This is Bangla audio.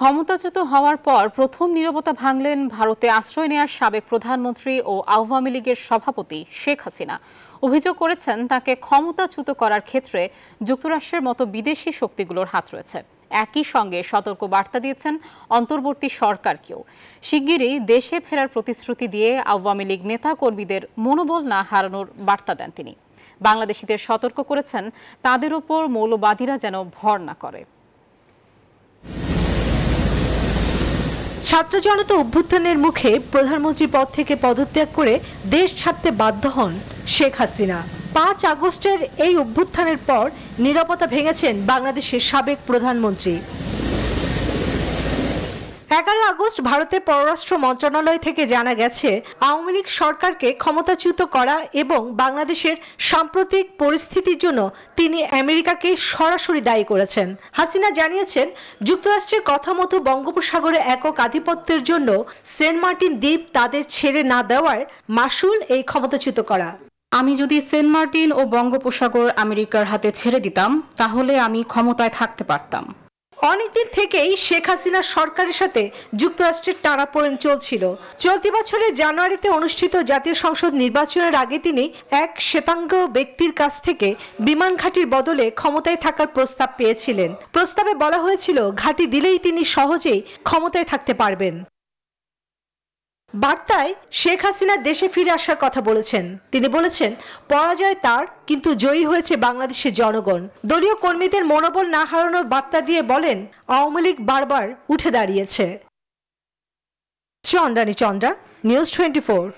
ক্ষমতাচ্যুত হওয়ার পর প্রথম নীরবতা ভাঙলেন ভারতে আশ্রয় নেওয়ার সাবেক প্রধানমন্ত্রী ও আওয়ামী লীগের সভাপতি শেখ হাসিনা। অভিযোগ করেছেন তাকে ক্ষমতাচ্যুত করার ক্ষেত্রে যুক্তরাষ্ট্রের মতো বিদেশি শক্তিগুলোর হাত রয়েছে। একই সঙ্গে সতর্ক বার্তা দিয়েছেন অন্তর্বর্তী সরকারকেও। শিগগিরই দেশে ফেরার প্রতিশ্রুতি দিয়ে আওয়ামী লীগ নেতা কর্মীদের মনোবল না হারানোর বার্তা দেন তিনি। বাংলাদেশিদের সতর্ক করেছেন তাদের ওপর মৌলবাদীরা যেন ভর না করে। ছাত্র জনতা অভ্যুত্থানের মুখে প্রধানমন্ত্রী পদ থেকে পদত্যাগ করে দেশ ছাড়তে বাধ্য হন শেখ হাসিনা। ৫ আগস্টের এই অভ্যুত্থানের পর নীরবতা ভেঙেছেন বাংলাদেশের সাবেক প্রধানমন্ত্রী। ১১ আগস্ট ভারতের পররাষ্ট্র মন্ত্রণালয় থেকে জানা গেছে, আওয়ামী লীগ সরকারকে ক্ষমতাচ্যুত করা এবং বাংলাদেশের সাম্প্রতিক পরিস্থিতির জন্য তিনি আমেরিকাকে সরাসরি দায়ী করেছেন। হাসিনা জানিয়েছেন, যুক্তরাষ্ট্রের কথা মতো বঙ্গোপসাগরে একক আধিপত্যের জন্য সেন্ট মার্টিন দ্বীপ তাদের ছেড়ে না দেওয়ার মাসুল এই ক্ষমতাচ্যুত করা। আমি যদি সেন্ট মার্টিন ও বঙ্গোপসাগর আমেরিকার হাতে ছেড়ে দিতাম, তাহলে আমি ক্ষমতায় থাকতে পারতাম। অনেকদিন থেকেই শেখ হাসিনা সরকারের সাথে যুক্তরাষ্ট্রের টানাপোড়েন চলছিল। চলতি বছরের জানুয়ারিতে অনুষ্ঠিত জাতীয় সংসদ নির্বাচনের আগে তিনি এক শ্বেতাঙ্গ ব্যক্তির কাছ থেকে বিমান ঘাঁটির বদলে ক্ষমতায় থাকার প্রস্তাব পেয়েছিলেন। প্রস্তাবে বলা হয়েছিল, ঘাঁটি দিলেই তিনি সহজেই ক্ষমতায় থাকতে পারবেন। বার্তায় শেখ হাসিনা দেশে ফিরে আসার কথা বলেছেন। তিনি বলেছেন, পরাজয় তার, কিন্তু জয়ী হয়েছে বাংলাদেশের জনগণ। দলীয় কর্মীদের মনোবল না হারানোর বার্তা দিয়ে বলেন, আওয়ামী লীগ বারবার উঠে দাঁড়িয়েছে। চন্দ্রানী চন্দ্রা, নিউজ 24।